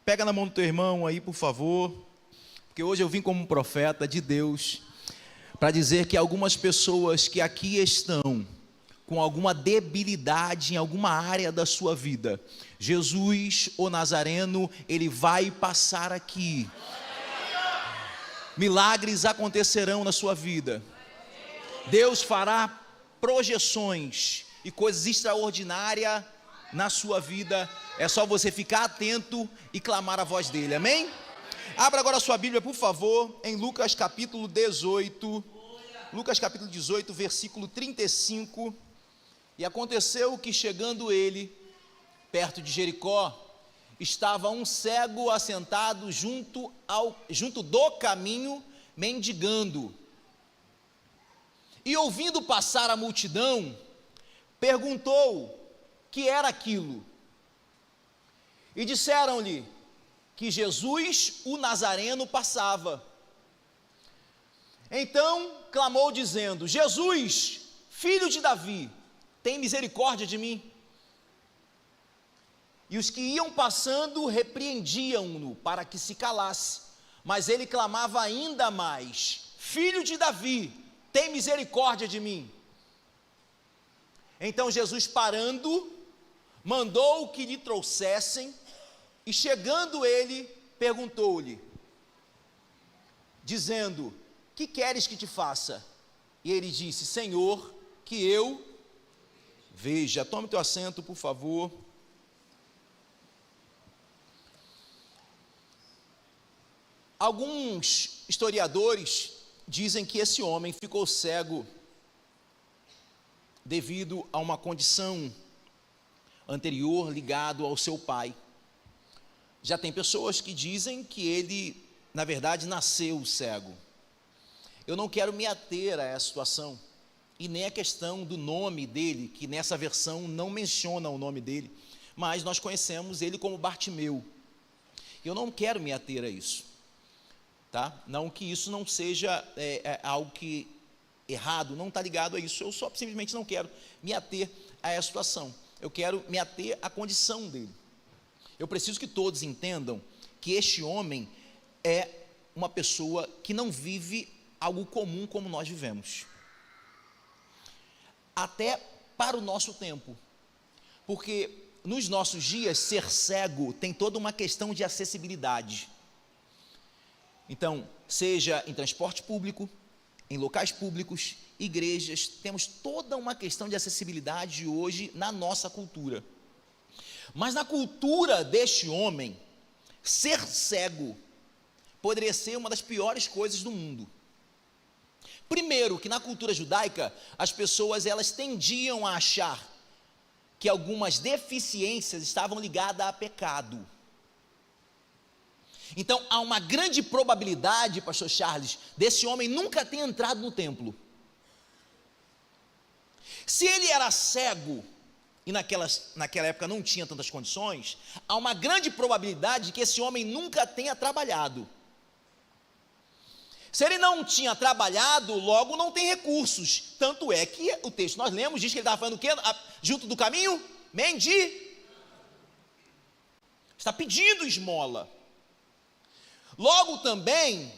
Pega na mão do teu irmão aí, por favor, porque hoje eu vim como um profeta de Deus para dizer que algumas pessoas que aqui estão com alguma debilidade em alguma área da sua vida, Jesus, o Nazareno, ele vai passar aqui. Milagres acontecerão na sua vida. Deus fará projeções e coisas extraordinárias na sua vida. É só você ficar atento e clamar a voz dele, amém? Abra agora a sua Bíblia, por favor, em Lucas capítulo 18. Lucas capítulo 18, versículo 35. E aconteceu que, chegando ele perto de Jericó, estava um cego assentado junto do caminho, mendigando. E ouvindo passar a multidão, perguntou que era aquilo. E disseram-lhe que Jesus, o Nazareno, passava. Então clamou dizendo: Jesus, filho de Davi, tem misericórdia de mim. E os que iam passando repreendiam-no para que se calasse. Mas ele clamava ainda mais: Filho de Davi, tem misericórdia de mim. Então Jesus, parando, mandou que lhe trouxessem, e chegando ele, perguntou-lhe, dizendo: que queres que te faça? E ele disse: Senhor, que eu veja. Tome teu assento, por favor. Alguns historiadores dizem que esse homem ficou cego devido a uma condição anterior ligado ao seu pai. Já tem pessoas que dizem que ele, na verdade, nasceu cego. Eu não quero me ater a essa situação, e nem a questão do nome dele, que nessa versão não menciona o nome dele, mas nós conhecemos ele como Bartimeu. Eu não quero me ater a isso, tá? Não que isso não seja algo que errado, não está ligado a isso, eu só simplesmente não quero me ater a essa situação, eu quero me ater à condição dele. Eu preciso que todos entendam que este homem é uma pessoa que não vive algo comum como nós vivemos, até para o nosso tempo, porque nos nossos dias ser cego tem toda uma questão de acessibilidade. Então, seja em transporte público, em locais públicos, igrejas, temos toda uma questão de acessibilidade hoje na nossa cultura. Mas na cultura deste homem, ser cego poderia ser uma das piores coisas do mundo. Primeiro, que na cultura judaica, as pessoas elas tendiam a achar que algumas deficiências estavam ligadas a pecado. Então, há uma grande probabilidade, pastor Charles, desse homem nunca ter entrado no templo. Se ele era cego, e naquela época não tinha tantas condições, há uma grande probabilidade de que esse homem nunca tenha trabalhado. Se ele não tinha trabalhado, logo não tem recursos. Tanto é que o texto nós lemos, diz que ele estava fazendo o quê? Junto do caminho? Está pedindo esmola. Logo também,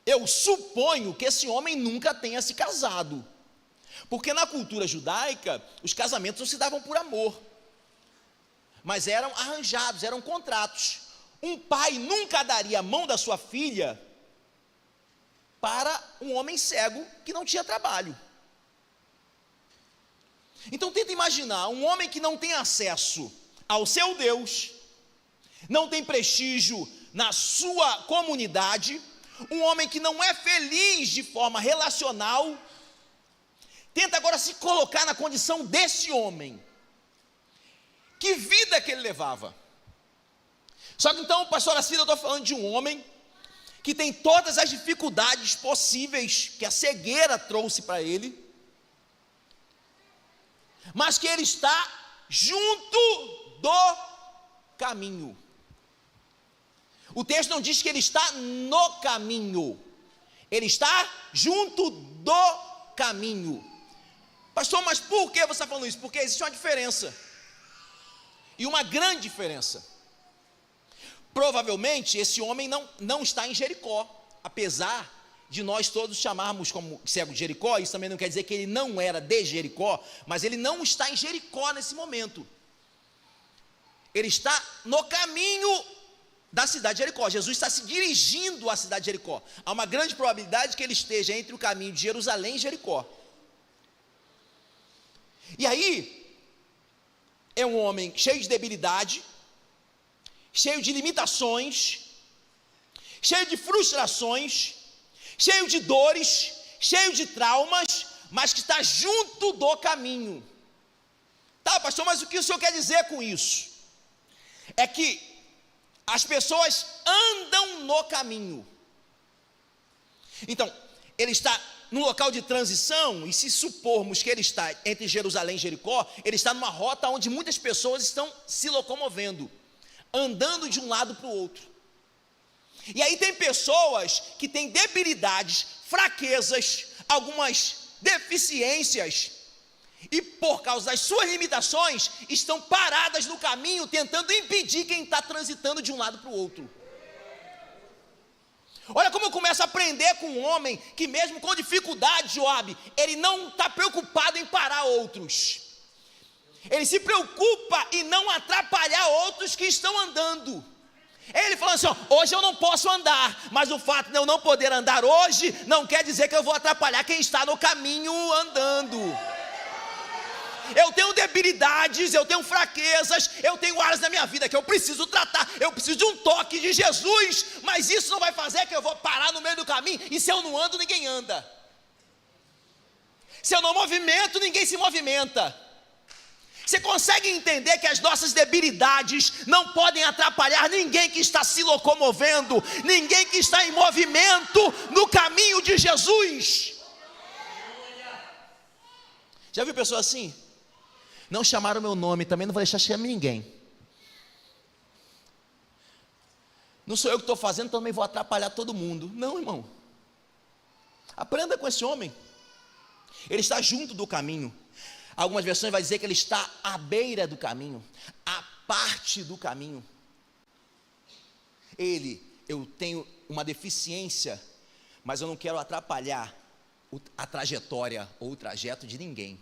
eu suponho que esse homem nunca tenha se casado. Porque na cultura judaica, os casamentos não se davam por amor, mas eram arranjados, eram contratos. Um pai nunca daria a mão da sua filha para um homem cego que não tinha trabalho. Então tenta imaginar, um homem que não tem acesso ao seu Deus, não tem prestígio na sua comunidade, um homem que não é feliz de forma relacional. Tenta agora se colocar na condição desse homem. Que vida que ele levava. Só que então, pastor Assis, eu estou falando de um homem que tem todas as dificuldades possíveis que a cegueira trouxe para ele, mas que ele está junto do caminho. O texto não diz que ele está no caminho, ele está junto do caminho. Pastor, mas por que você está falando isso? Porque existe uma diferença, e uma grande diferença. Provavelmente esse homem não está em Jericó, apesar de nós todos chamarmos como cego de Jericó. Isso também não quer dizer que ele não era de Jericó, mas ele não está em Jericó nesse momento. Ele está no caminho da cidade de Jericó. Jesus está se dirigindo à cidade de Jericó. Há uma grande probabilidade que ele esteja entre o caminho de Jerusalém e Jericó. E aí, é um homem cheio de debilidade, cheio de limitações, cheio de frustrações, cheio de dores, cheio de traumas, mas que está junto do caminho. Tá, pastor, mas o que o senhor quer dizer com isso? É que as pessoas andam no caminho. Então, ele está num local de transição, e se supormos que ele está entre Jerusalém e Jericó, ele está numa rota onde muitas pessoas estão se locomovendo, andando de um lado para o outro. E aí tem pessoas que têm debilidades, fraquezas, algumas deficiências, e por causa das suas limitações, estão paradas no caminho, tentando impedir quem está transitando de um lado para o outro. Olha como eu começo a aprender com um homem que mesmo com dificuldade, Joabe, ele não está preocupado em parar outros. Ele se preocupa em não atrapalhar outros que estão andando. Ele falou assim, hoje eu não posso andar, mas o fato de eu não poder andar hoje, não quer dizer que eu vou atrapalhar quem está no caminho andando. Eu tenho debilidades, eu tenho fraquezas, eu tenho áreas na minha vida que eu preciso tratar, eu preciso de um toque de Jesus, mas isso não vai fazer que eu vou parar no meio do caminho, e se eu não ando, ninguém anda. Se eu não movimento, ninguém se movimenta. Você consegue entender que as nossas debilidades não podem atrapalhar ninguém que está se locomovendo, ninguém que está em movimento no caminho de Jesus? Já viu pessoa assim? Não chamaram meu nome, também não vou deixar chamar ninguém. Não sou eu que estou fazendo, também vou atrapalhar todo mundo. Não, irmão. Aprenda com esse homem. Ele está junto do caminho. Algumas versões vai dizer que ele está à beira do caminho, à parte do caminho. Eu tenho uma deficiência, mas eu não quero atrapalhar a trajetória ou o trajeto de ninguém.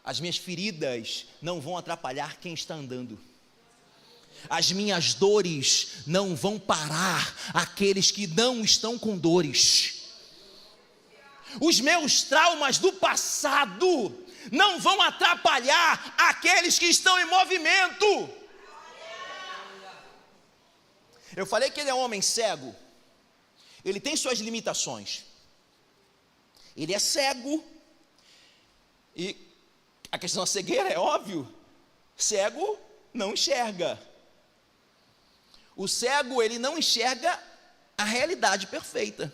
As minhas feridas não vão atrapalhar quem está andando. As minhas dores não vão parar aqueles que não estão com dores. Os meus traumas do passado não vão atrapalhar aqueles que estão em movimento. Eu falei que ele é um homem cego. Ele tem suas limitações. Ele é cego. E a questão da cegueira é óbvio. Cego não enxerga. O cego, ele não enxerga a realidade perfeita.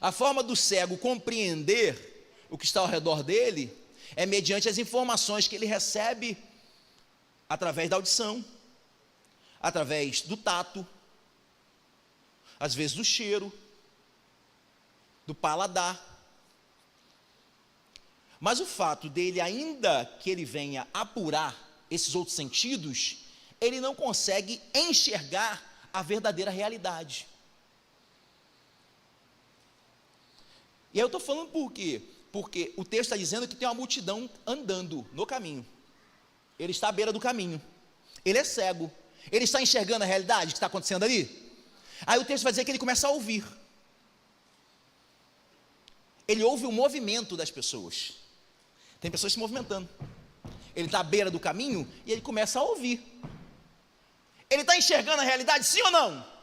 A forma do cego compreender o que está ao redor dele é mediante as informações que ele recebe através da audição, através do tato, às vezes do cheiro, do paladar. Mas o fato dele, ainda que ele venha apurar esses outros sentidos, ele não consegue enxergar a verdadeira realidade. E aí eu estou falando por quê? Porque o texto está dizendo que tem uma multidão andando no caminho. Ele está à beira do caminho. Ele é cego. Ele está enxergando a realidade que está acontecendo ali? Aí o texto vai dizer que ele começa a ouvir. Ele ouve o movimento das pessoas. Tem pessoas se movimentando. Ele está à beira do caminho e ele começa a ouvir. Ele está enxergando a realidade, sim ou não?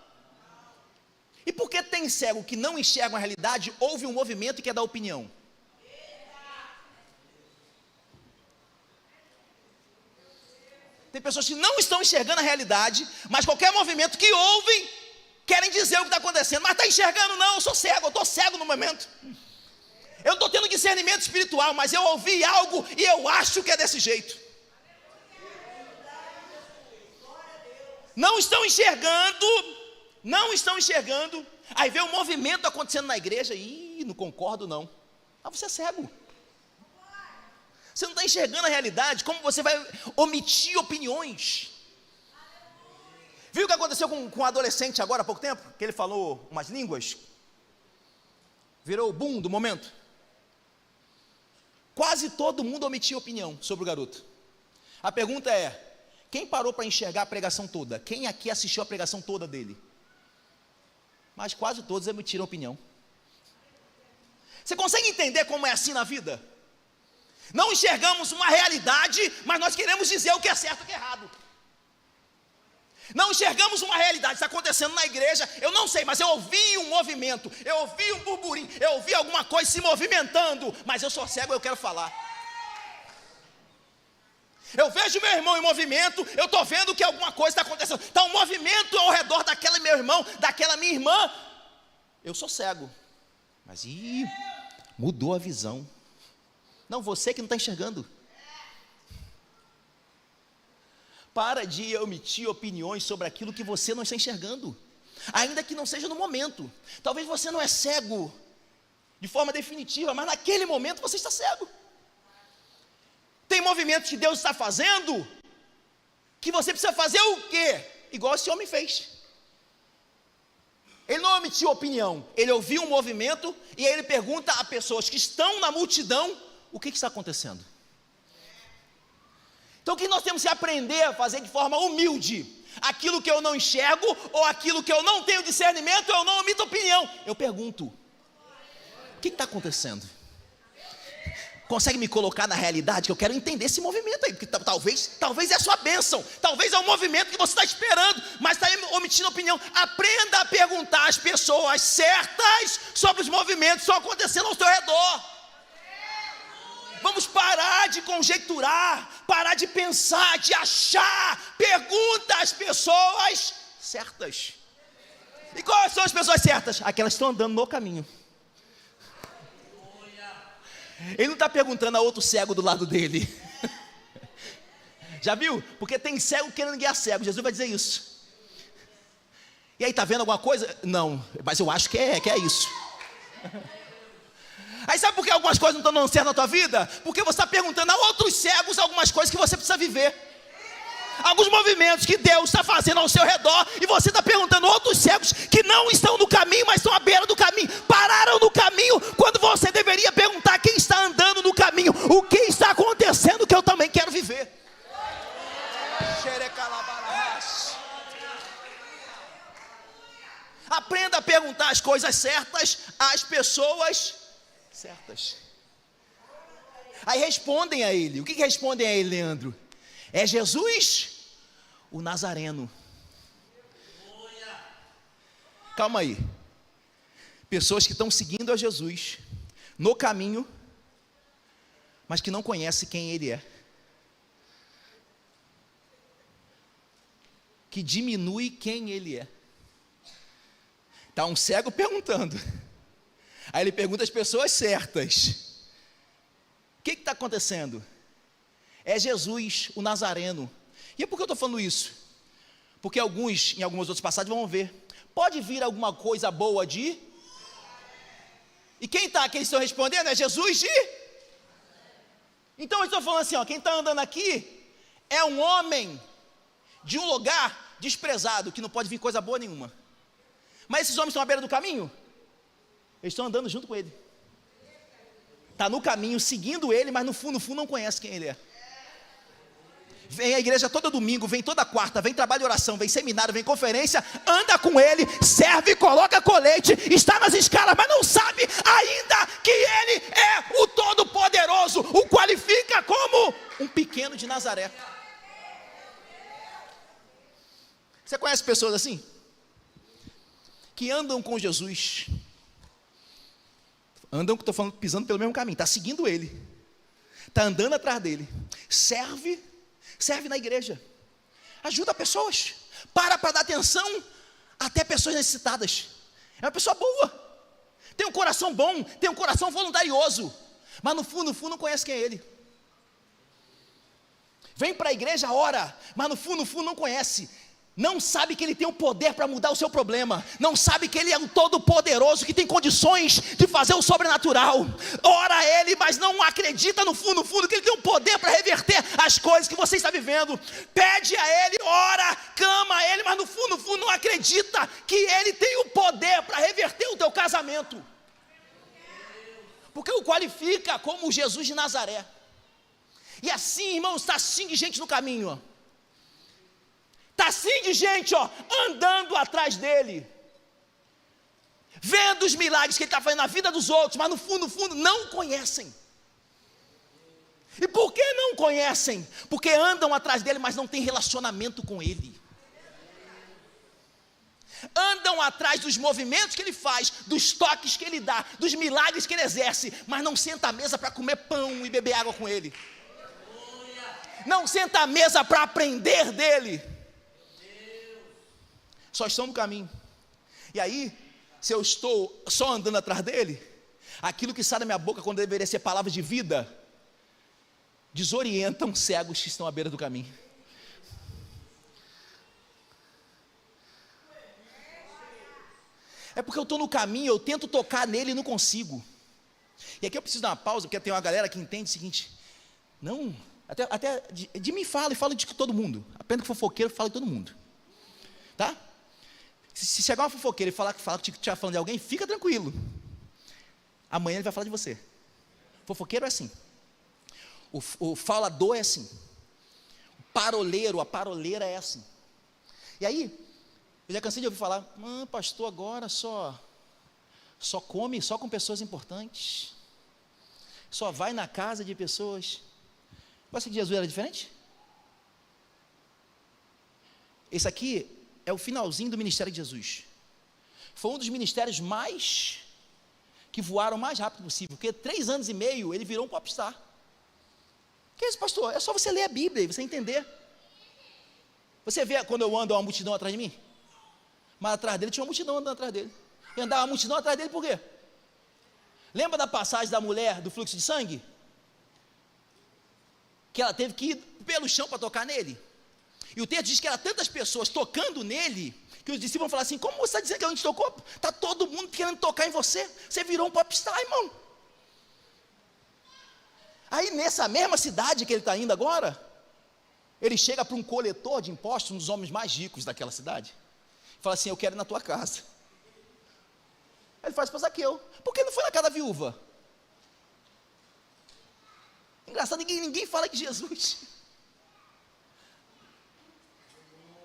E por que tem cego que não enxerga a realidade, ouve um movimento e quer dar opinião? Tem pessoas que não estão enxergando a realidade, mas qualquer movimento que ouvem, querem dizer o que está acontecendo. Mas está enxergando? Não, eu sou cego, eu estou cego no momento. Eu não estou tendo discernimento espiritual, mas eu ouvi algo e eu acho que é desse jeito. Não estão enxergando, aí vê um movimento acontecendo na igreja, e não concordo não. Ah, você é cego. Você não está enxergando a realidade. Como você vai omitir opiniões? Viu o que aconteceu com um adolescente agora há pouco tempo? Que ele falou umas línguas. Virou o boom do momento. Quase todo mundo omitiu opinião sobre o garoto. A pergunta é: quem parou para enxergar a pregação toda? Quem aqui assistiu a pregação toda dele? Mas quase todos emitiram opinião. Você consegue entender como é assim na vida? Não enxergamos uma realidade, mas nós queremos dizer o que é certo e o que é errado. Não enxergamos uma realidade, está acontecendo na igreja, eu não sei, mas eu ouvi um movimento, eu ouvi um burburinho, eu ouvi alguma coisa se movimentando, mas eu sou cego, eu quero falar. Eu vejo meu irmão em movimento, eu estou vendo que alguma coisa está acontecendo, está um movimento ao redor daquele meu irmão, daquela minha irmã. Eu sou cego, mas mudou a visão. Não, você que não está enxergando. Para de omitir opiniões sobre aquilo que você não está enxergando, ainda que não seja no momento. Talvez você não é cego de forma definitiva, mas naquele momento você está cego. Tem movimentos que Deus está fazendo, que você precisa fazer o quê? Igual esse homem fez. Ele não omitiu opinião, ele ouviu um movimento, e aí ele pergunta a pessoas que estão na multidão, o que está acontecendo? Então o que nós temos que aprender a fazer de forma humilde? Aquilo que eu não enxergo, ou aquilo que eu não tenho discernimento, eu não omito opinião. Eu pergunto, o que está acontecendo? Consegue me colocar na realidade? Que eu quero entender esse movimento aí, porque talvez é a sua bênção, talvez é um movimento que você está esperando, mas está omitindo opinião. Aprenda a perguntar às pessoas certas sobre os movimentos que estão acontecendo ao seu redor. Vamos parar de conjecturar, parar de pensar, de achar. Pergunta às pessoas certas. E quais são as pessoas certas? Aquelas que estão andando no caminho. Ele não está perguntando a outro cego do lado dele. Já viu? Porque tem cego querendo guiar cego. Jesus vai dizer isso. E aí, está vendo alguma coisa? Não, mas eu acho que é isso. Aí sabe por que algumas coisas não estão dando certo na tua vida? Porque você está perguntando a outros cegos algumas coisas que você precisa viver. Alguns movimentos que Deus está fazendo ao seu redor, e você está perguntando a outros cegos que não estão no caminho, mas estão à beira do caminho. Pararam no caminho, quando você deveria perguntar quem está andando no caminho. O que está acontecendo que eu também quero viver? Aprenda a perguntar as coisas certas às pessoas certas. Aí respondem a ele. O que respondem a ele, Leandro? É Jesus, o Nazareno. Calma aí. Pessoas que estão seguindo a Jesus no caminho, mas que não conhecem quem ele é. Que diminui quem ele é. Está um cego perguntando. Aí ele pergunta às pessoas certas. O que está acontecendo? É Jesus, o Nazareno. E por que eu estou falando isso? Porque em algumas outras passagens vão ver. Pode vir alguma coisa boa de... E quem está aqui, eles estão respondendo, é Jesus de... Então eles estão falando assim, ó, quem está andando aqui é um homem de um lugar desprezado, que não pode vir coisa boa nenhuma. Mas esses homens estão à beira do caminho? Eles estão andando junto com ele. Está no caminho, seguindo ele, mas no fundo não conhece quem ele é. Vem à igreja todo domingo, vem toda quarta, vem trabalho de oração, vem seminário, vem conferência, anda com ele, serve, coloca colete, está nas escalas, mas não sabe ainda que ele é o Todo-Poderoso, o qualifica como um pequeno de Nazaré. Você conhece pessoas assim? Que andam com Jesus, andam, estou falando, pisando pelo mesmo caminho, está seguindo ele, está andando atrás dele, serve na igreja, ajuda pessoas, para dar atenção até pessoas necessitadas. É uma pessoa boa, tem um coração bom, tem um coração voluntarioso, mas no fundo não conhece quem é ele. Vem para a igreja, ora, mas no fundo não conhece. não sabe que ele tem o poder para mudar o seu problema, não sabe que ele é um todo-poderoso, que tem condições de fazer o sobrenatural. Ora a ele, mas não acredita no fundo que ele tem o poder para reverter as coisas que você está vivendo. Pede a ele, ora, clama a ele, mas no fundo não acredita que ele tem o poder para reverter o teu casamento, porque o qualifica como Jesus de Nazaré. E assim, irmãos, está assim de gente no caminho, ó. Está assim de gente, ó, andando atrás dele, vendo os milagres que ele está fazendo na vida dos outros, mas no fundo não conhecem. E por que não conhecem? Porque andam atrás dele, mas não têm relacionamento com ele. Andam atrás dos movimentos que ele faz, dos toques que ele dá, dos milagres que ele exerce, mas não senta à mesa para comer pão e beber água com ele. Não senta à mesa para aprender dele. Só estão no caminho. E aí, se eu estou só andando atrás dele, aquilo que sai da minha boca quando deveria ser palavras de vida, desorientam cegos que estão à beira do caminho. É porque eu estou no caminho, eu tento tocar nele e não consigo. E aqui eu preciso dar uma pausa, porque tem uma galera que entende o seguinte: não, até de mim fala, e fala de todo mundo. Apenas que fofoqueiro fala de todo mundo, tá? Se chegar uma fofoqueira e falar que estiver falando de alguém, fica tranquilo. Amanhã ele vai falar de você. Fofoqueiro é assim. O falador é assim. O paroleiro, a paroleira é assim. E aí, eu já cansei de ouvir falar: pastor, agora só come só com pessoas importantes. Só vai na casa de pessoas. Você acha que Jesus era diferente? Esse aqui é o finalzinho do ministério de Jesus. Foi um dos ministérios que voaram mais rápido possível, porque 3 anos e meio ele virou um popstar. Que é isso, pastor? É só você ler a Bíblia e você entender. Você vê quando eu ando uma multidão atrás de mim? Mas atrás dele tinha uma multidão andando atrás dele. E andava uma multidão atrás dele por quê? Lembra da passagem da mulher do fluxo de sangue? Que ela teve que ir pelo chão para tocar nele. E o texto diz que eram tantas pessoas tocando nele, que os discípulos falaram assim: como você está dizendo que a gente tocou? Está todo mundo querendo tocar em você. Você virou um popstar, irmão. Aí nessa mesma cidade que ele está indo agora, ele chega para um coletor de impostos, um dos homens mais ricos daquela cidade, e fala assim: eu quero ir na tua casa. Aí ele faz para Zaqueu: por que não foi na casa da viúva? Engraçado, ninguém fala de Jesus.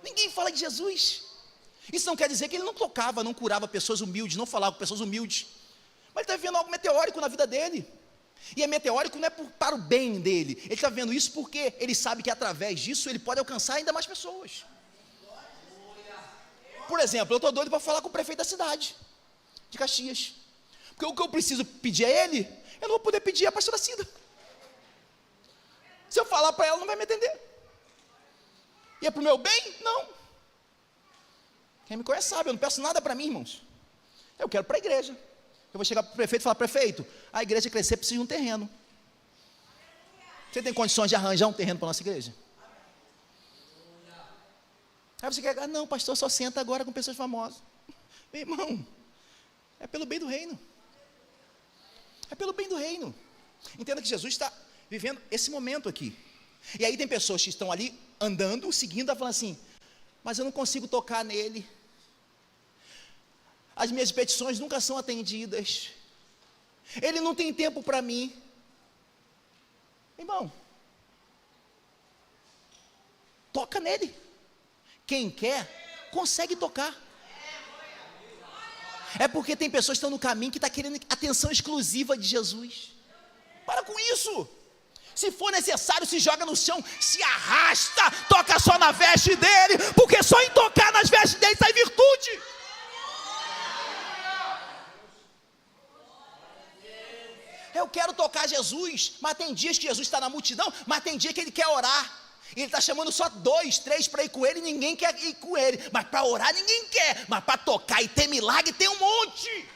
Ninguém fala de Jesus. Isso não quer dizer que ele não tocava, não curava pessoas humildes, não falava com pessoas humildes, mas ele está vivendo algo meteórico na vida dele. E é meteórico não é para o bem dele. Ele está vendo isso porque ele sabe que através disso ele pode alcançar ainda mais pessoas. Por exemplo, eu estou doido para falar com o prefeito da cidade de Caxias, porque o que eu preciso pedir a ele, eu não vou poder pedir a pastora Cida. Se eu falar para ela, não vai me atender. E é para o meu bem? Não. Quem me conhece sabe, eu não peço nada para mim, irmãos. Eu quero para a igreja. Eu vou chegar para o prefeito e falar: prefeito, a igreja crescer precisa de um terreno. Você tem condições de arranjar um terreno para a nossa igreja? Aí você quer: não, pastor, só senta agora com pessoas famosas. Meu irmão, é pelo bem do reino. É pelo bem do reino. Entenda que Jesus está vivendo esse momento aqui. E aí tem pessoas que estão ali andando, seguindo, falando assim: mas eu não consigo tocar nele. As minhas petições nunca são atendidas. Ele não tem tempo para mim. Irmão, toca nele. Quem quer, consegue tocar. É porque tem pessoas que estão no caminho que estão querendo atenção exclusiva de Jesus. Para com isso. Se for necessário, se joga no chão, se arrasta, toca só na veste dele, porque só em tocar nas vestes dele sai virtude. Eu quero tocar Jesus, mas tem dias que Jesus está na multidão, mas tem dia que ele quer orar. Ele está chamando só 2, 3 para ir com ele, ninguém quer ir com ele. Mas para orar ninguém quer, mas para tocar e ter milagre tem um monte.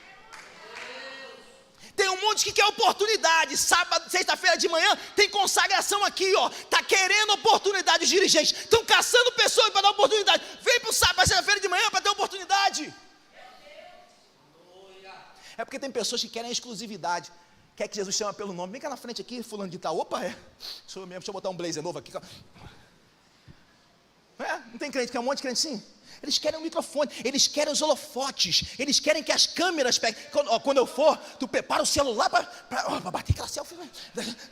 Tem um monte que quer oportunidade. Sábado, sexta-feira de manhã, tem consagração aqui, ó. Está querendo oportunidade, os dirigentes. Estão caçando pessoas para dar oportunidade. Vem para o sábado, sexta-feira de manhã para ter oportunidade. É porque tem pessoas que querem exclusividade. Quer que Jesus chama pelo nome. Vem cá na frente aqui, fulano de tal. Opa, sou eu mesmo, deixa eu botar um blazer novo aqui. Não tem crente, que é um monte de crente sim. Eles querem o microfone, eles querem os holofotes, eles querem que as câmeras peguem. Quando eu for, tu prepara o celular para bater aquela selfie.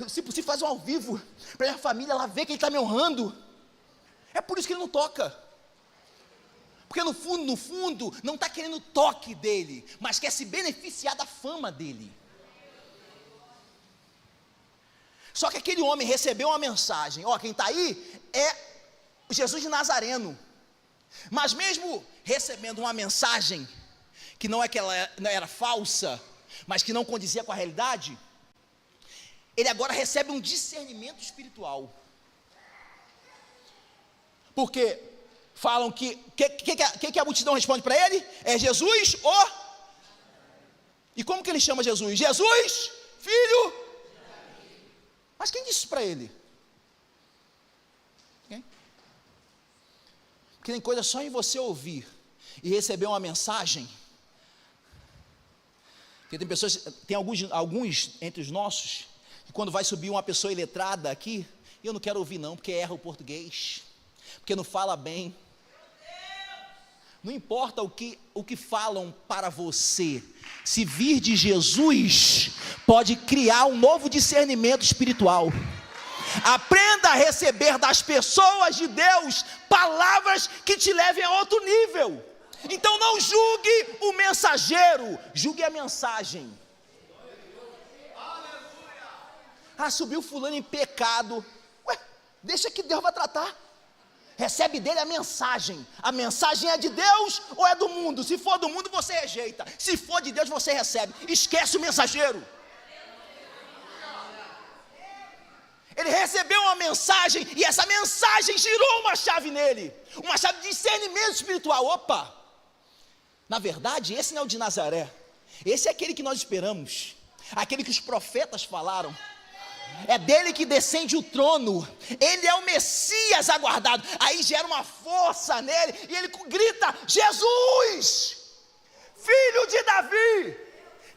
Se possível, faz um ao vivo, para minha família lá ver que ele está me honrando. É por isso que ele não toca. Porque no fundo, não está querendo o toque dele, mas quer se beneficiar da fama dele. Só que aquele homem recebeu uma mensagem. Ó, quem está aí é Jesus de Nazareno. Mas mesmo recebendo uma mensagem, que não é que ela era falsa, mas que não condizia com a realidade, ele agora recebe um discernimento espiritual. Porque falam que a multidão responde para ele? É Jesus o... E como que ele chama Jesus? Jesus, filho... Mas quem disse isso para ele? Quem? Porque tem coisa só em você ouvir e receber uma mensagem. Porque tem pessoas, tem alguns entre os nossos, que quando vai subir uma pessoa iletrada aqui, eu não quero ouvir não, porque erra o português, porque não fala bem. Não importa o que falam para você, se vir de Jesus, pode criar um novo discernimento espiritual. Aprenda a receber das pessoas de Deus palavras que te levem a outro nível. Então não julgue o mensageiro, julgue a mensagem. Ah, subiu fulano em pecado. Ué, deixa que Deus vai tratar. Recebe dele a mensagem é de Deus ou é do mundo? Se for do mundo você rejeita, se for de Deus você recebe, esquece o mensageiro. Ele recebeu uma mensagem e essa mensagem girou uma chave nele, uma chave de discernimento espiritual. Opa, na verdade esse não é o de Nazaré, esse é aquele que nós esperamos, aquele que os profetas falaram. É dele que descende o trono, ele é o Messias aguardado. Aí gera uma força nele e ele grita: Jesus, filho de Davi,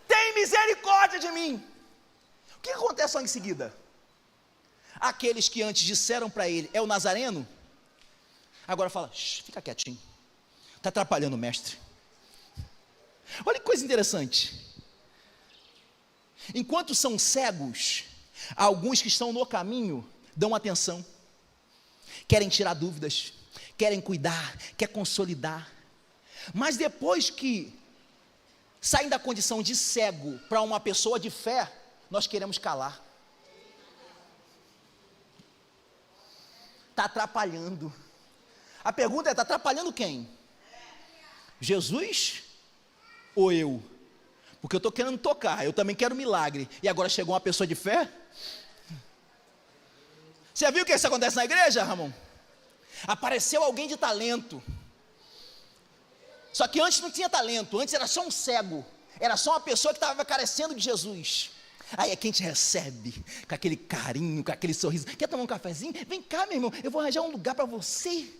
tem misericórdia de mim. O que acontece só em seguida? Aqueles que antes disseram para ele: é o Nazareno, agora fala: fica quietinho, está atrapalhando o mestre. Olha que coisa interessante. Enquanto são cegos, alguns que estão no caminho dão atenção, querem tirar dúvidas, querem cuidar, querem consolidar. Mas depois que saem da condição de cego para uma pessoa de fé, nós queremos calar. Está atrapalhando. A pergunta é: está atrapalhando quem? Jesus ou eu? Porque eu estou querendo tocar, eu também quero milagre, e agora chegou uma pessoa de fé? Você viu o que isso acontece na igreja, Ramon? Apareceu alguém de talento, só que antes não tinha talento, antes era só um cego, era só uma pessoa que estava carecendo de Jesus. Aí é quem te recebe, com aquele carinho, com aquele sorriso: quer tomar um cafezinho? Vem cá, meu irmão, eu vou arranjar um lugar para você.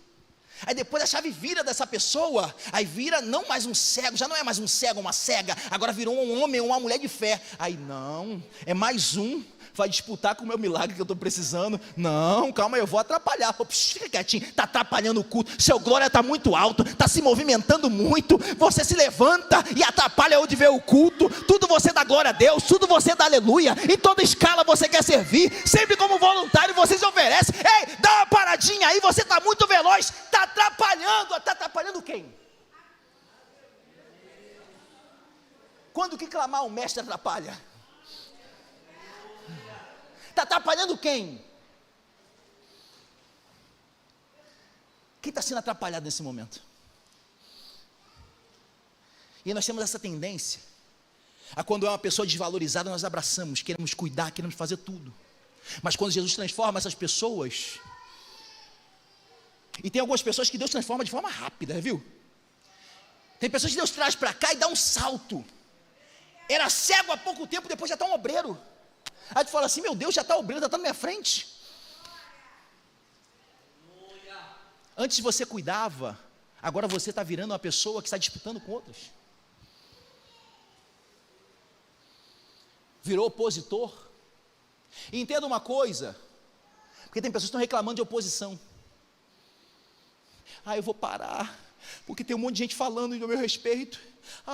Aí depois a chave vira dessa pessoa, aí vira não mais um cego, já não é mais um cego, uma cega, agora virou um homem, uma mulher de fé. Aí não, é mais um, vai disputar com o meu milagre que eu estou precisando. Não, calma, eu vou atrapalhar. Fica quietinho, está atrapalhando o culto, seu glória está muito alto, está se movimentando muito, você se levanta e atrapalha onde vê o culto, tudo você dá glória a Deus, tudo você dá aleluia, em toda escala você quer servir, sempre como voluntário você se oferece. Ei, dá uma paradinha aí, você está muito veloz, está atrapalhando quem? Quando que clamar o mestre atrapalha? Está atrapalhando quem? Quem está sendo atrapalhado nesse momento? E nós temos essa tendência a, quando é uma pessoa desvalorizada, nós abraçamos, queremos cuidar, queremos fazer tudo. Mas quando Jesus transforma essas pessoas, e tem algumas pessoas que Deus transforma de forma rápida, viu? Tem pessoas que Deus traz para cá e dá um salto. era cego há pouco tempo, depois já está um obreiro. Aí tu fala assim, meu Deus, já está obreiro, já está na minha frente. Antes você cuidava, agora você está virando uma pessoa que está disputando com outras. Virou opositor. E entenda uma coisa, porque tem pessoas que estão reclamando de oposição. Eu vou parar, porque tem um monte de gente falando no meu respeito.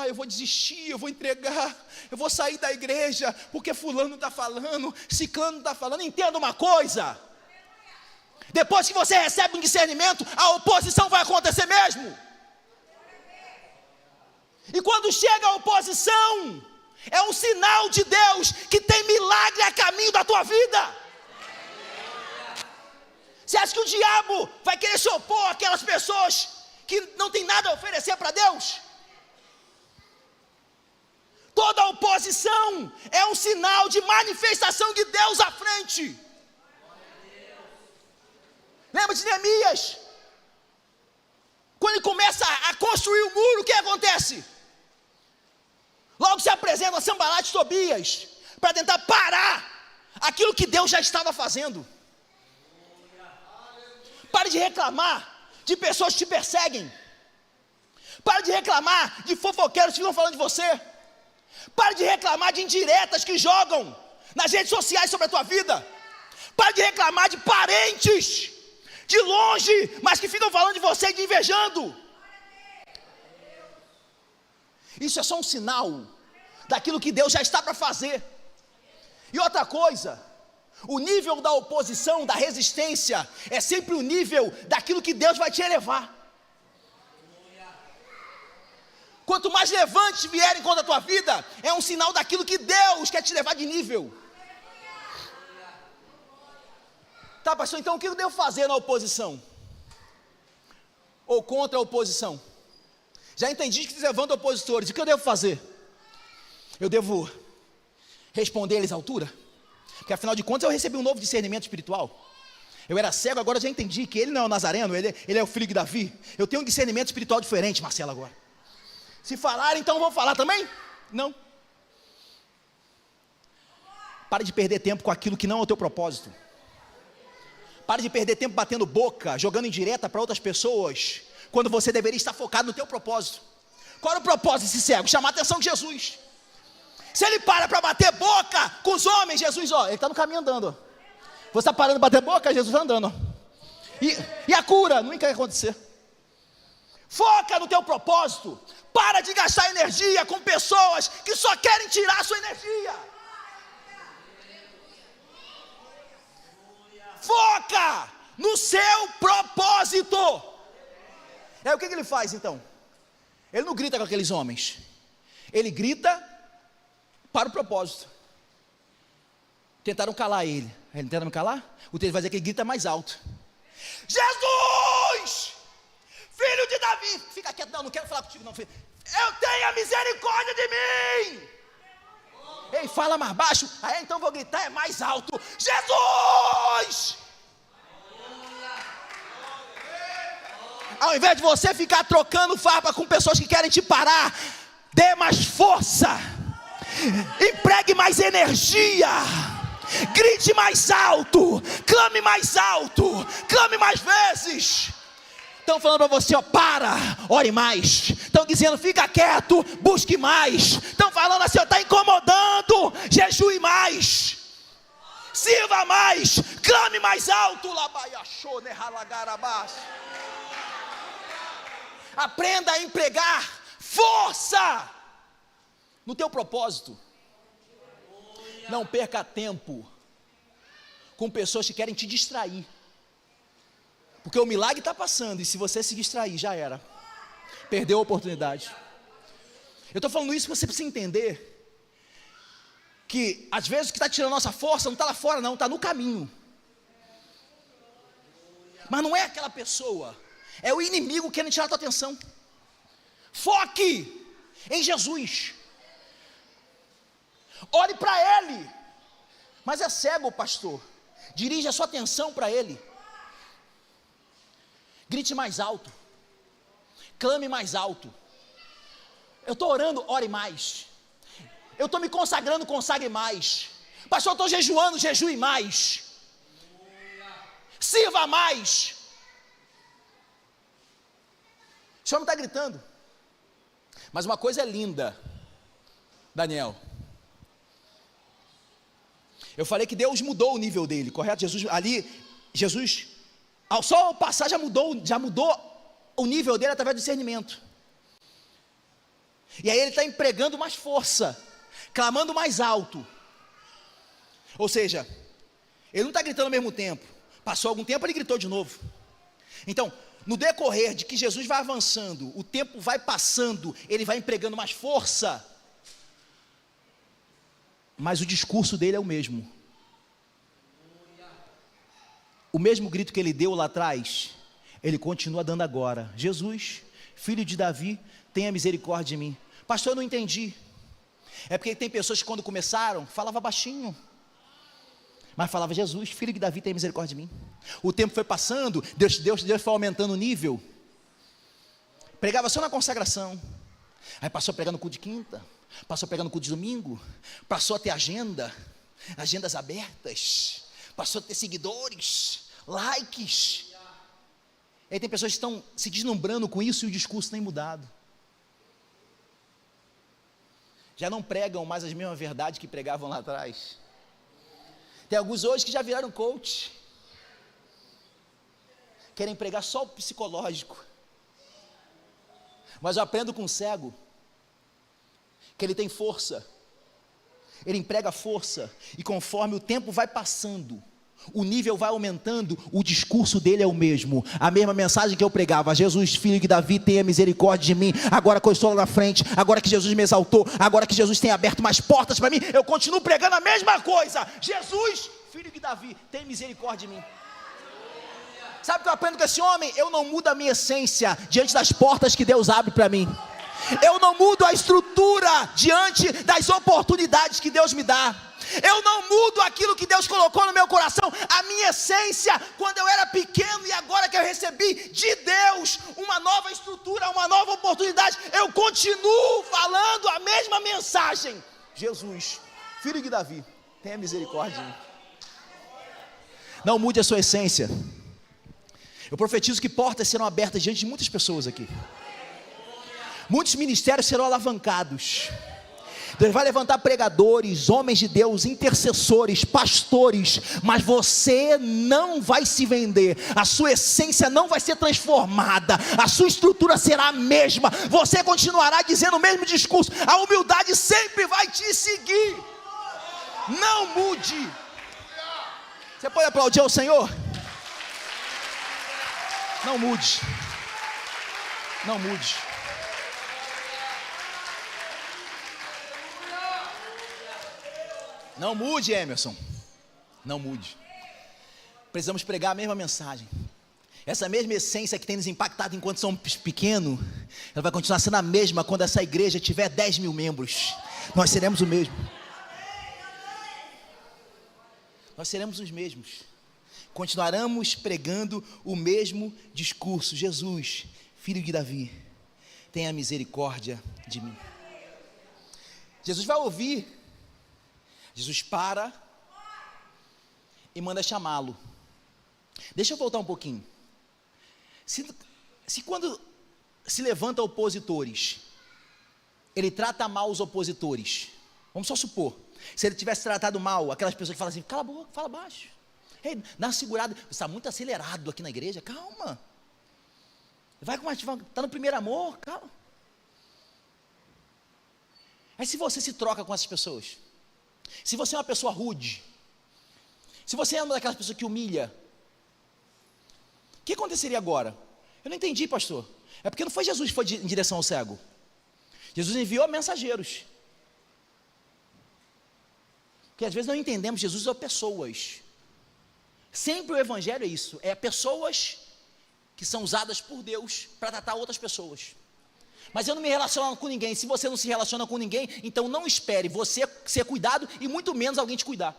Eu vou desistir, eu vou entregar, eu vou sair da igreja, porque fulano está falando, ciclano está falando. Entenda uma coisa, depois que você recebe um discernimento, a oposição vai acontecer mesmo. E quando chega a oposição, é um sinal de Deus que tem milagre a caminho da tua vida. Você acha que o diabo vai querer se opor àquelas pessoas que não tem nada a oferecer para Deus? Toda oposição é um sinal de manifestação de Deus à frente. Lembra de Neemias? Quando ele começa a construir o muro, o que acontece? Logo se apresenta Sanbalate e Tobias para tentar parar aquilo que Deus já estava fazendo. Pare de reclamar de pessoas que te perseguem. Pare de reclamar de fofoqueiros que ficam falando de você. Pare de reclamar de indiretas que jogam nas redes sociais sobre a tua vida. Pare de reclamar de parentes de longe, mas que ficam falando de você e te invejando. Isso é só um sinal daquilo que Deus já está para fazer. E outra coisa, o nível da oposição, da resistência, é sempre o nível daquilo que Deus vai te elevar. Quanto mais levantes vierem contra a tua vida, é um sinal daquilo que Deus quer te levar de nível. Tá, pastor, então o que eu devo fazer na oposição? Ou contra a oposição? Já entendi que levantam opositores, o que eu devo fazer? Eu devo responder eles à altura? Porque afinal de contas eu recebi um novo discernimento espiritual. Eu era cego, agora eu já entendi que ele não é o Nazareno, ele é o filho de Davi. Eu tenho um discernimento espiritual diferente, Marcelo, agora. Se falar, então eu vou falar também? Não. Pare de perder tempo com aquilo que não é o teu propósito. Pare de perder tempo batendo boca, jogando indireta para outras pessoas, quando você deveria estar focado no teu propósito. Qual era o propósito desse cego? Chamar a atenção de Jesus. Se ele para bater boca com os homens, Jesus, ele está no caminho andando. Você está parando de bater boca, Jesus está andando. E a cura? Nunca vai acontecer. Foca no teu propósito. Para de gastar energia com pessoas que só querem tirar a sua energia. Foca no seu propósito. O que ele faz então? Ele não grita com aqueles homens. Ele grita para o propósito. Tentaram calar ele. Ele tentaram me calar? O texto vai dizer que ele grita mais alto. Jesus! Filho de Davi! Fica quieto, não quero falar contigo não, filho. Eu tenho a misericórdia de mim! Ei, fala mais baixo. Então vou gritar mais alto. Jesus! Ao invés de você ficar trocando farpa com pessoas que querem te parar, dê mais força. Empregue mais energia. Grite mais alto. Clame mais alto. Clame mais vezes. Estão falando para você, para, ore mais. Estão dizendo, fica quieto, busque mais. Estão falando assim, está incomodando, jejue mais. Sirva mais, clame mais alto. Aprenda a empregar força no teu propósito. Não perca tempo com pessoas que querem te distrair. Porque o milagre está passando, e se você se distrair, já era. Perdeu a oportunidade. Eu estou falando isso porque você precisa entender que às vezes o que está tirando a nossa força não está lá fora não, está no caminho. Mas não é aquela pessoa, é o inimigo querendo tirar a tua atenção. Foque em Jesus. Ore para Ele. Mas é cego, pastor. Dirige a sua atenção para Ele. Grite mais alto. Clame mais alto. Eu estou orando, ore mais. Eu estou me consagrando, consagre mais. Pastor, eu estou jejuando, jejue mais. Sirva mais. O Senhor não está gritando. Mas uma coisa é linda, Daniel. Eu falei que Deus mudou o nível dele, correto? Jesus, ao só passar já mudou o nível dele através do discernimento. E aí ele está empregando mais força, clamando mais alto. Ou seja, ele não está gritando ao mesmo tempo. Passou algum tempo, ele gritou de novo. Então, no decorrer de que Jesus vai avançando, o tempo vai passando, ele vai empregando mais força. Mas o discurso dele é o mesmo. O mesmo grito que ele deu lá atrás, ele continua dando agora. Jesus, filho de Davi, tenha misericórdia de mim. Pastor, eu não entendi. É porque tem pessoas que quando começaram, falavam baixinho. Mas falava, Jesus, filho de Davi, tenha misericórdia de mim. O tempo foi passando, Deus foi aumentando o nível. Pregava só na consagração. Aí passou pregando culto de quinta, passou pregando culto de domingo, passou a ter agendas abertas, passou a ter seguidores, likes. Aí tem pessoas que estão se deslumbrando com isso e o discurso tem mudado. Já não pregam mais as mesmas verdades que pregavam lá atrás. Tem alguns hoje que já viraram coach. Querem pregar só o psicológico. Mas eu aprendo com um cego que ele tem força. Ele emprega força. E conforme o tempo vai passando, o nível vai aumentando, o discurso dele é o mesmo, a mesma mensagem que eu pregava: Jesus, filho de Davi, tenha misericórdia de mim. Agora que eu estou lá na frente, agora que Jesus me exaltou, agora que Jesus tem aberto mais portas para mim, eu continuo pregando a mesma coisa: Jesus, filho de Davi, tenha misericórdia de mim. Sabe o que eu aprendo com esse homem? Eu não mudo a minha essência diante das portas que Deus abre para mim. Eu não mudo a estrutura diante das oportunidades que Deus me dá. Eu não mudo aquilo que Deus colocou no meu coração, a minha essência, quando eu era pequeno e agora que eu recebi de Deus uma nova estrutura, uma nova oportunidade, eu continuo falando a mesma mensagem: Jesus, filho de Davi, tenha misericórdia de mim. Não mude a sua essência. Eu profetizo que portas serão abertas diante de muitas pessoas aqui. Muitos ministérios serão alavancados. Deus vai levantar pregadores, homens de Deus, intercessores, pastores, mas você não vai se vender, a sua essência não vai ser transformada, a sua estrutura será a mesma, você continuará dizendo o mesmo discurso, a humildade sempre vai te seguir. Não mude. Você pode aplaudir ao Senhor? Não mude. Não mude. Não mude, Emerson. Não mude. Precisamos pregar a mesma mensagem. Essa mesma essência que tem nos impactado enquanto somos pequenos, ela vai continuar sendo a mesma quando essa igreja tiver 10 mil membros. Nós seremos o mesmo. Nós seremos os mesmos. Continuaremos pregando o mesmo discurso: Jesus, filho de Davi, tenha misericórdia de mim. Jesus vai ouvir. Jesus para e manda chamá-lo. Deixa eu voltar um pouquinho. Se quando se levanta opositores, ele trata mal os opositores, vamos só supor, se ele tivesse tratado mal aquelas pessoas que falam assim: cala a boca, fala baixo, ei, dá uma segurada, você está muito acelerado aqui na igreja, calma, vai com mais, está no primeiro amor, calma. Aí se você se troca com essas pessoas, se você é uma pessoa rude, se você é uma daquelas pessoas que humilha, o que aconteceria agora? Eu não entendi, pastor. É porque não foi Jesus que foi em direção ao cego. Jesus enviou mensageiros. Porque às vezes não entendemos, Jesus usou pessoas. Sempre o evangelho é isso, é pessoas que são usadas por Deus para tratar outras pessoas. Mas eu não me relaciono com ninguém. Se você não se relaciona com ninguém, então não espere você ser cuidado e muito menos alguém te cuidar.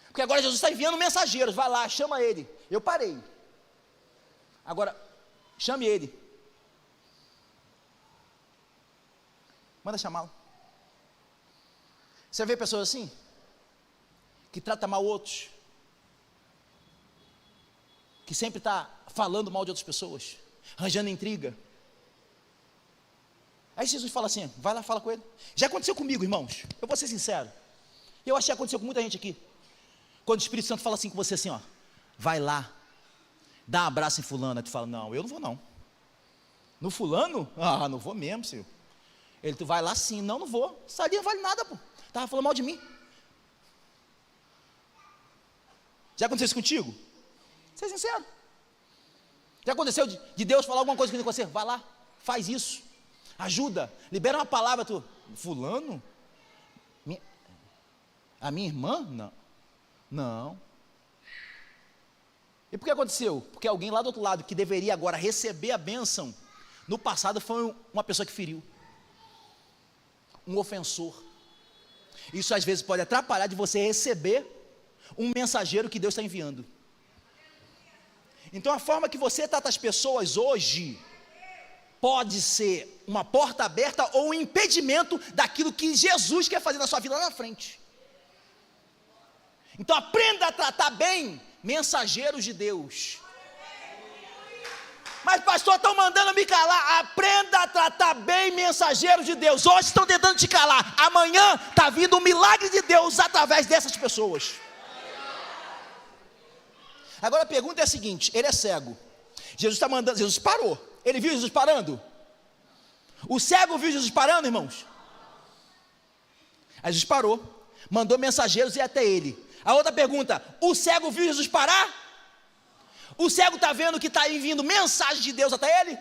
Porque agora Jesus está enviando mensageiros. Vai lá, chama ele. Eu parei. Agora, chame ele. Manda chamá-lo. Você vê pessoas assim, que tratam mal outros, que sempre está falando mal de outras pessoas, arranjando intriga. Aí Jesus fala assim, vai lá, fala com ele. Já aconteceu comigo, irmãos, eu vou ser sincero, eu achei que aconteceu com muita gente aqui, quando o Espírito Santo fala assim com você assim, ó, vai lá, dá um abraço em fulano, aí tu fala, não, eu não vou não. No fulano? Ah, não vou mesmo, senhor. Ele, tu vai lá sim, não vou, essa ali não vale nada, pô, estava falando mal de mim. Já aconteceu isso contigo? Ser sincero. Já aconteceu de Deus falar alguma coisa com você? Vai lá, faz isso, ajuda, libera uma palavra, tu, fulano? A minha irmã? Não. E por que aconteceu? Porque alguém lá do outro lado, que deveria agora receber a bênção, no passado foi uma pessoa que feriu, um ofensor. Isso às vezes pode atrapalhar de você receber um mensageiro que Deus está enviando. Então a forma que você trata as pessoas hoje pode ser uma porta aberta ou um impedimento daquilo que Jesus quer fazer na sua vida lá na frente. Então aprenda a tratar bem mensageiros de Deus. Mas pastor, estão mandando me calar. Aprenda a tratar bem mensageiros de Deus. Hoje estão tentando te calar, amanhã está vindo um milagre de Deus através dessas pessoas. Agora a pergunta é a seguinte, ele é cego, Jesus está mandando, Jesus parou, ele viu Jesus parando? O cego viu Jesus parando, irmãos? Aí Jesus parou, mandou mensageiros ir até ele. A outra pergunta, o cego viu Jesus parar? O cego está vendo que está vindo mensagem de Deus até ele?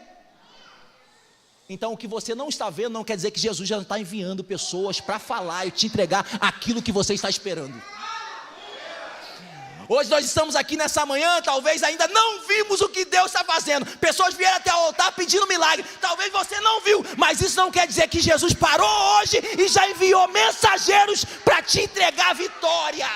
Então o que você não está vendo não quer dizer que Jesus já está enviando pessoas para falar e te entregar aquilo que você está esperando. Hoje nós estamos aqui nessa manhã, talvez ainda não vimos o que Deus está fazendo. Pessoas vieram até o altar pedindo milagre, talvez você não viu, mas isso não quer dizer que Jesus parou hoje e já enviou mensageiros para te entregar a vitória.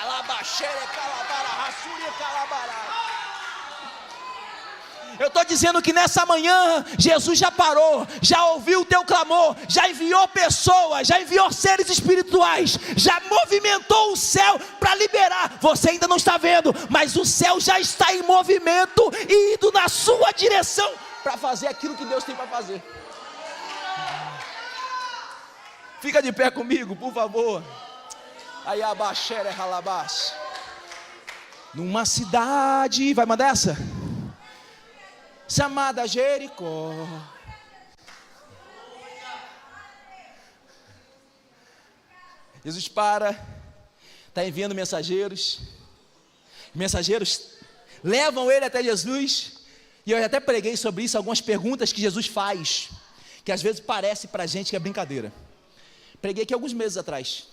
Eu estou dizendo que nessa manhã, Jesus já parou, já ouviu o teu clamor, já enviou pessoas, já enviou seres espirituais, já movimentou o céu para liberar. Você ainda não está vendo, mas o céu já está em movimento e indo na sua direção para fazer aquilo que Deus tem para fazer. Fica de pé comigo, por favor. Aí abaixere ralabás. Numa cidade, vai mandar essa? Chamada Jericó. Jesus para, está enviando mensageiros. Mensageiros levam ele até Jesus. E eu até preguei sobre isso, algumas perguntas que Jesus faz, que às vezes parece para a gente que é brincadeira. Preguei aqui alguns meses atrás.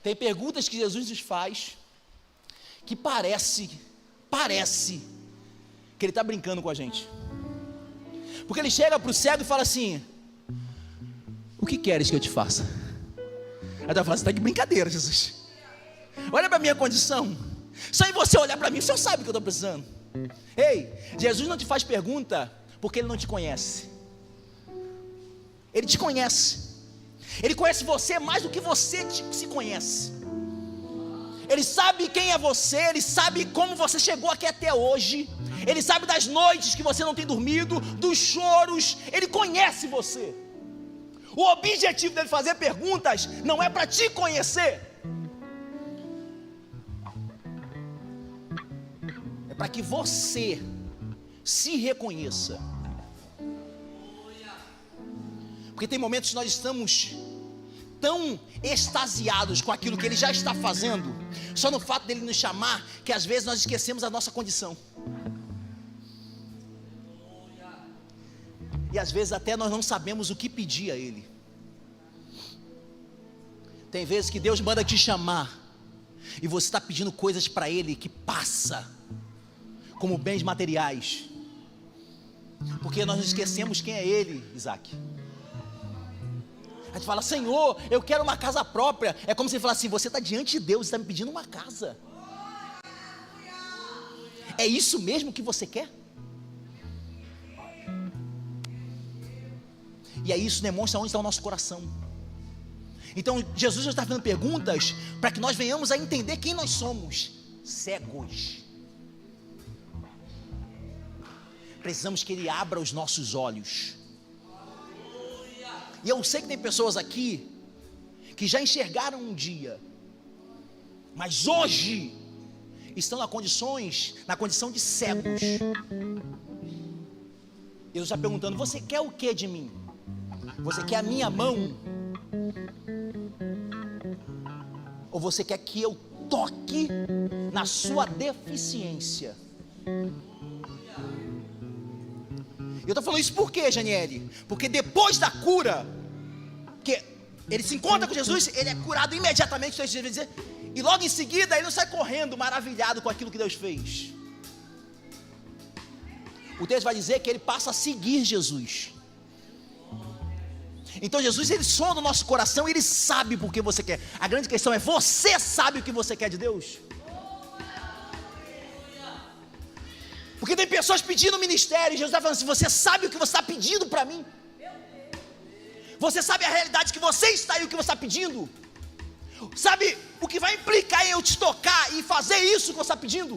Tem perguntas que Jesus nos faz, que parece que ele está brincando com a gente. Porque ele chega para o cego e fala assim: o que queres que eu te faça? Aí ele fala: você está de brincadeira, Jesus. Olha para a minha condição. Só em você olhar para mim, o senhor sabe o que eu estou precisando. Ei, Jesus não te faz pergunta porque ele não te conhece. Ele te conhece. Ele conhece você mais do que você se conhece. Ele sabe quem é você, ele sabe como você chegou aqui até hoje, ele sabe das noites que você não tem dormido, dos choros, ele conhece você. O objetivo dele fazer perguntas não é para te conhecer, é para que você se reconheça. Porque tem momentos que nós estamos tão extasiados com aquilo que ele já está fazendo, só no fato dele nos chamar, que às vezes nós esquecemos a nossa condição. E às vezes até nós não sabemos o que pedir a ele. Tem vezes que Deus manda te chamar e você está pedindo coisas para ele que passa como bens materiais, porque nós esquecemos quem é ele, Isaac. A gente fala: Senhor, eu quero uma casa própria. É como se ele falasse assim: você está diante de Deus e está me pedindo uma casa. É isso mesmo que você quer? E aí isso demonstra onde está o nosso coração. Então Jesus já está fazendo perguntas para que nós venhamos a entender quem nós somos. Cegos. Precisamos que Ele abra os nossos olhos. E eu sei que tem pessoas aqui que já enxergaram um dia, mas hoje estão na condição de cegos. Jesus está perguntando: você quer o que de mim? Você quer a minha mão? Ou você quer que eu toque na sua deficiência? Eu estou falando isso por quê, Janiele? Porque depois da cura, que ele se encontra com Jesus, ele é curado imediatamente, e logo em seguida ele não sai correndo maravilhado com aquilo que Deus fez. O texto vai dizer que ele passa a seguir Jesus. Então Jesus, ele sonda o nosso coração, ele sabe por que você quer. A grande questão é: você sabe o que você quer de Deus? Porque tem pessoas pedindo ministério, e Jesus está falando assim: você sabe o que você está pedindo para mim? Você sabe a realidade que você está e o que você está pedindo? Sabe o que vai implicar em eu te tocar e fazer isso que você está pedindo?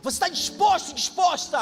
Você está disposto, disposta